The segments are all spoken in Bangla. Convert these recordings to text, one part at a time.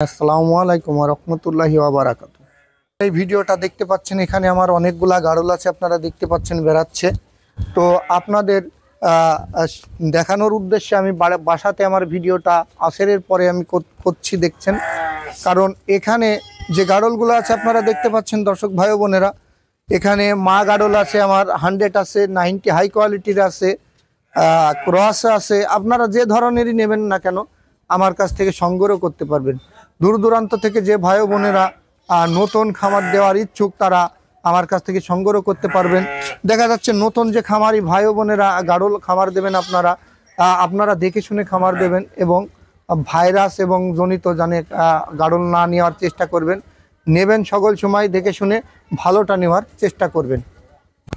আসসালামু আলাইকুম ওয়া রাহমাতুল্লাহি ওয়া বারাকাতুহু। এই ভিডিওটা দেখতে পাচ্ছেন, এখানে আমার অনেকগুলা গাড়ল আছে, আপনারা দেখতে পাচ্ছেন বেরাচ্ছে। তো আপনাদের দেখানোর উদ্দেশ্যে আমি বাসাতে আমার ভিডিওটা আসরের পরে আমি করছি, দেখছেন। কারণ এখানে যে গাড়লগুলো আছে আপনারা দেখতে পাচ্ছেন দর্শক ভাই বোনেরা, এখানে মা গাড়ল আছে আমার 100 আছে, 90 হাই কোয়ালিটির আছে, ক্রস আছে। আপনারা যে ধরনেরই নেবেন না কেন আমার কাছ থেকে সংগ্রহ করতে পারবেন। দূর দূরান্ত থেকে যে ভাই বোনেরা নতুন খামার দেওয়ার ইচ্ছুক তারা আমার কাছ থেকে সংগ্রহ করতে পারবেন। দেখা যাচ্ছে নতুন যে খামারি ভাই বোনেরা গাড়ল খামার দেবেন, আপনারা দেখে শুনে খামার দেবেন এবং ভাইরাস এবং জনিত জানে গাড়ল না নেওয়ার চেষ্টা করবেন। নেবেন সকল সময় দেখে শুনে ভালোটা নেওয়ার চেষ্টা করবেন।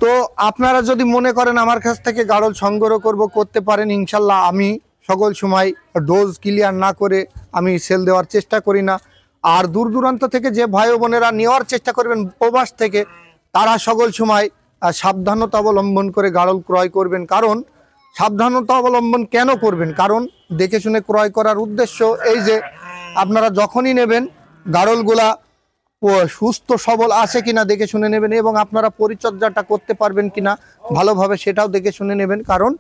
তো আপনারা যদি মনে করেন আমার কাছ থেকে গাড়ল সংগ্রহ করতে পারেন, ইনশাল্লাহ আমি সকল সময় ডোজ ক্লিয়ার না করে আমি সেল দেওয়ার চেষ্টা করি না। আর দূর দূরান্ত থেকে যে ভাই বোনেরা নেওয়ার চেষ্টা করবেন প্রবাস থেকে, তারা সকল সময় সাবধানতা অবলম্বন করে গাড়ল ক্রয় করবেন। কারণ সাবধানতা অবলম্বন কেন করবেন? কারণ দেখে শুনে ক্রয় করার উদ্দেশ্য এই যে আপনারা যখনই নেবেন গাড়লগুলা সুস্থ সবল আছে কিনা দেখে শুনে নেবেন এবং আপনারা পরিচর্যাটা করতে পারবেন কিনা ভালোভাবে সেটাও দেখে শুনে নেবেন। কারণ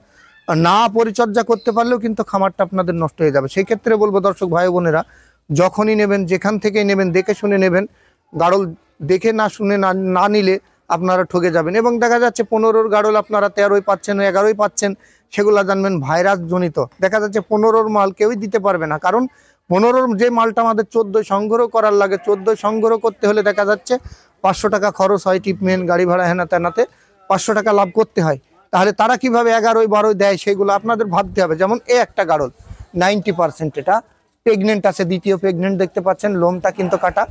না পরিচর্যা করতে পারলেও কিন্তু খামারটা আপনাদের নষ্ট হয়ে যাবে। সেই ক্ষেত্রে বলবো দর্শক ভাই বোনেরা, যখনই নেবেন যেখান থেকেই নেবেন দেখে শুনে নেবেন। গাড়ল দেখে না শুনে না নিলে আপনারা ঠকে যাবেন। এবং দেখা যাচ্ছে 15-র গাড়ল আপনারা 13-ই পাচ্ছেন, 11-ই পাচ্ছেন, সেগুলা জানবেন ভাইরাস জনিত। দেখা যাচ্ছে 15-র মাল কেউই দিতে পারবে না। কারণ 15-র যে মালটা আমাদের 14 সংগ্রহ করার লাগে, 14 সংগ্রহ করতে হলে দেখা যাচ্ছে 500 টাকা খরচ হয়, ট্রিটমেন্ট গাড়ি ভাড়া হেনা তেনাতে 500 টাকা লাভ করতে হয়। তাহলে তারা কিভাবে 11-ই 12-ই দেয় সেগুলো আপনাদের ভাবতে হবে। যেমন একটা গাড়ল 90% এটা প্রেগনেন্ট আছে, দ্বিতীয় প্রেগনেন্ট দেখতে পাচ্ছেন, লোমটা কিন্তু কাটা,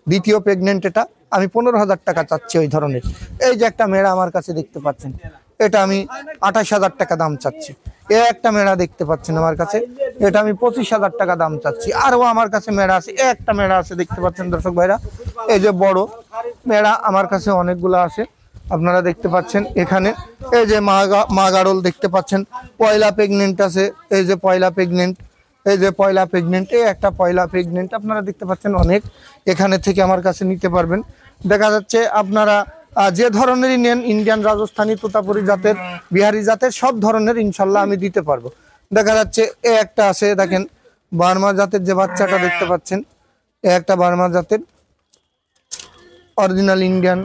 দ্বিতীয় প্রেগনেন্ট। এটা আমি 15,000 টাকা চাচ্ছি ওই ধরনের। এই যে একটা মেয়েরা আমার কাছে দেখতে পাচ্ছেন, এটা আমি 28,000 টাকা দাম চাচ্ছি। একটা মেয়েরা দেখতে পাচ্ছেন আমার কাছে, এটা আমি 25,000 টাকা দাম চাচ্ছি। আরও আমার কাছে মেয়েরা আছে, একটা মেয়েরা আছে দেখতে পাচ্ছেন দর্শক ভাইরা, এই যে বড় মেয়েরা আমার কাছে অনেকগুলো আছে আপনারা দেখতে পাচ্ছেন। এখানে এই যে মা গাড়ল দেখতে পাচ্ছেন, পয়লা প্রেগনেন্ট আছে, এই যে পয়লা প্রেগনেন্ট, এই যে পয়লা প্রেগনেন্ট, এই একটা পয়লা প্রেগনেন্ট আপনারা দেখতে পাচ্ছেন। অনেক এখানে থেকে আমার কাছে নিতে পারবেন। দেখা যাচ্ছে আপনারা যে ধরনেরই নেন, ইন্ডিয়ান, রাজস্থানী, তোতাপুরি জাতের, বিহারি জাতের সব ধরনের ইনশাল্লাহ আমি দিতে পারবো। দেখা যাচ্ছে এ একটা আছে, দেখেন বার্মা জাতের যে বাচ্চাটা দেখতে পাচ্ছেন, এ একটা বার্মা জাতের অরিজিনাল ইন্ডিয়ান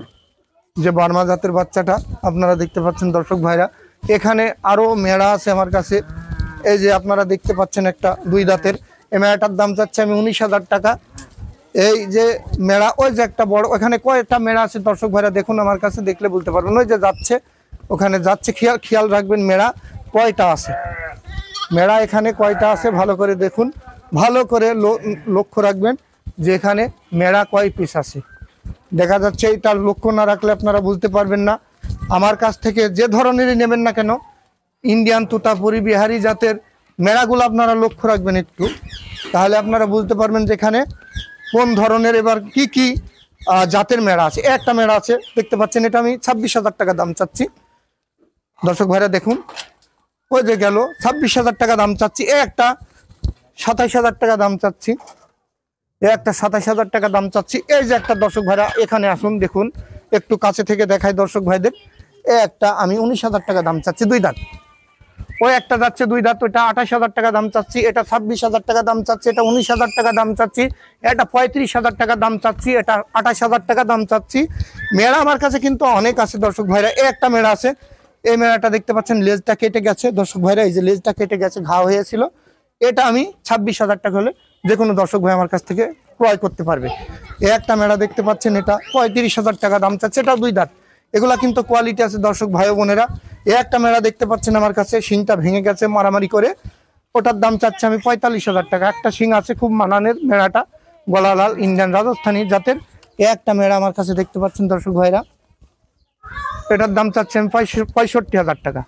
যে বার্মা জাতের বাচ্চাটা আপনারা দেখতে পাচ্ছেন দর্শক ভাইরা। এখানে আরো মেয়েরা আছে আমার কাছে, এই যে আপনারা দেখতে পাচ্ছেন একটা 2 দাঁতের, এই মেয়েটার দাম চাচ্ছে আমি 19,000 টাকা। এই যে মেয়েরা, ওই যে একটা বড়, ওখানে কয়েকটা মেয়েরা আছে দর্শক ভাইরা, দেখুন আমার কাছে দেখলে বলতে পারবেন। ওই যে যাচ্ছে, ওখানে যাচ্ছে, খেয়াল রাখবেন মেয়েরা কয়টা আছে, মেয়েরা এখানে কয়টা আছে ভালো করে দেখুন, ভালো করে লক্ষ্য রাখবেন যে এখানে মেয়েরা কয় পিস আছে। দেখা যাচ্ছে এইটার লক্ষ্য না রাখলে আপনারা বুঝতে পারবেন না। আমার কাছ থেকে যে ধরনেরই নেবেন না কেন, ইন্ডিয়ান, তোতাপুরি, বিহারি জাতের মেড়াগুলো আপনারা লক্ষ্য রাখবেন একটু, তাহলে আপনারা বুঝতে পারবেন যে এখানে কোন ধরনের এবার কি জাতের মেড়া আছে। একটা মেড়া আছে দেখতে পাচ্ছেন, এটা আমি 26,000 টাকা দাম চাচ্ছি দর্শক ভাইরা দেখুন। ওই যে গেল 26,000 টাকা দাম চাচ্ছি। একটা 27,000 টাকা দাম চাচ্ছি, একটা 27,000 টাকা দাম চাচ্ছি। এই যে একটা দর্শক ভাইরা এখানে আসুন, দেখুন একটু কাছে থেকে দেখাই দর্শক ভাইদের, একটা আমি 19,000 টাকা দাম চাচ্ছি, 2 দাঁত। ওই একটা যাচ্ছে 2 দাঁত, ওইটা 28,000 টাকা দাম চাচ্ছি, এটা 26,000 টাকা দাম চাচ্ছি, এটা 19,000 টাকা দাম চাচ্ছি, এটা 35,000 টাকা দাম চাচ্ছি, এটা 28,000 টাকা দাম চাচ্ছি। মেয়েরা আমার কাছে কিন্তু অনেক আছে দর্শক ভাইরা। একটা মেয়েরা আছে, এই মেয়েরাটা দেখতে পাচ্ছেন লেজটা কেটে গেছে দর্শক ভাইরা, এই যে লেজটা কেটে গেছে, ঘা হয়েছিল। এটা আমি 26,000 টাকা হলে যে কোনো দর্শক ভাই আমার কাছ থেকে ক্রয় করতে পারবে। একটা মেয়েরা দেখতে পাচ্ছেন, এটা 35,000 টাকা দাম চাচ্ছে, এটা 2 দাঁত। এগুলা কিন্তু কোয়ালিটি আছে দর্শক ভাই বোনেরা। একটা মেয়েরা দেখতে পাচ্ছেন আমার কাছে, শিংটা ভেঙে গেছে মারামারি করে, ওটার দাম চাচ্ছে আমি 45,000 টাকা। একটা শিং আছে খুব মানানের, মেয়েরাটা গলা লাল, ইন্ডিয়ান, রাজস্থানী জাতের। একটা মেয়েরা আমার কাছে দেখতে পাচ্ছেন দর্শক ভাইরা, এটার দাম চাচ্ছে আমি 65,000 টাকা।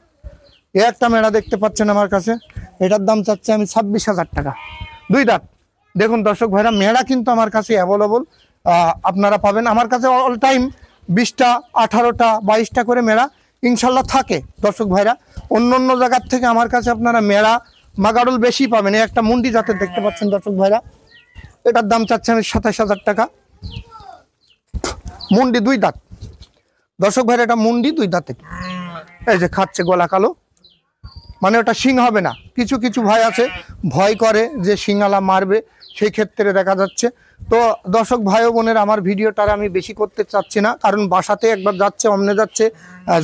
একটা মেয়েরা দেখতে পাচ্ছেন আমার কাছে, এটার দাম চাচ্ছে আমি 26,000 টাকা, 2 দাঁত। দেখুন দর্শক ভাইরা, মেয়েরা কিন্তু আমার কাছে অ্যাভেলেবল আপনারা পাবেন। আমার কাছে অল টাইম 20টা, 18টা, 22টা করে মেয়েরা ইনশাল্লাহ থাকে দর্শক ভাইরা। অন্য জায়গার থেকে আমার কাছে আপনারা মেয়েরা মাগাড়ল বেশি পাবেন। এই একটা মুন্ডি জাতের দেখতে পাচ্ছেন দর্শক ভাইরা, এটার দাম চাচ্ছি আমি 27,000 টাকা। মুন্ডি 2 দাঁত দর্শক ভাইরা, এটা মুন্ডি 2 দাঁতে, এই যে খাচ্ছে, গলা কালো, মানে ওটা শিং হবে না। কিছু কিছু ভাই আছে ভয় করে যে শিঙালা মারবে, সেই ক্ষেত্রে দেখা যাচ্ছে। তো দর্শক ভাই ও বোনের, আমার ভিডিওটার আমি বেশি করতে চাচ্ছি না, কারণ বাসাতে একবার যাচ্ছে, অমনে যাচ্ছে,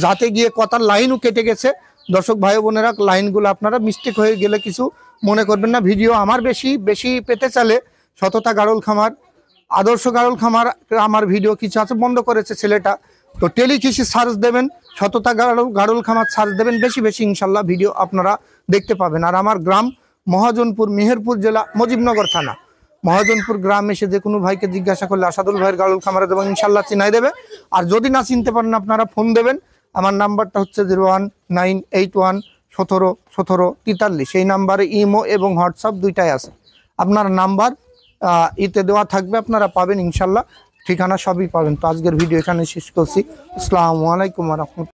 যাতে গিয়ে কথার লাইনও কেটে গেছে। দর্শক ভাই ও বোনেরা, লাইনগুলো আপনারা মিস্টেক হয়ে গেলে কিছু মনে করবেন না। ভিডিও আমার বেশি পেতে চালে সততা গাড়ল খামার, আদর্শ গাড়ল খামার, আমার ভিডিও কিছু আছে বন্ধ করেছে ছেলেটা, তো টেলিকৃষি সার্চ দেবেন, সততা গাড়ল খামার সার্চ দেবেন, বেশি ইনশাল্লাহ ভিডিও আপনারা দেখতে পাবেন। আর আমার গ্রাম মহাজনপুর, মেহেরপুর জেলা, মুজিবনগর থানা। মহাজনপুর গ্রাম এসে যে কোনো ভাইকে জিজ্ঞাসা করলে আসাদুল ভাইয়ের গাড়ল খামারে দেবেন, ইনশাল্লাহ চিনাই দেবে। আর যদি না চিনতে পারেন আপনারা ফোন দেবেন, আমার নাম্বারটা হচ্ছে 01981171743। এই নাম্বারে ইমো এবং হোয়াটসঅ্যাপ দুইটাই আছে। আপনার নাম্বার ইতে দেওয়া থাকবে, আপনারা পাবেন ইনশাল্লাহ, ঠিকানা সবই পাবেন। তো আজকের ভিডিও এখানে শেষ করছি। আসসালামু আলাইকুম ওয়া রাহমাতুল্লাহ।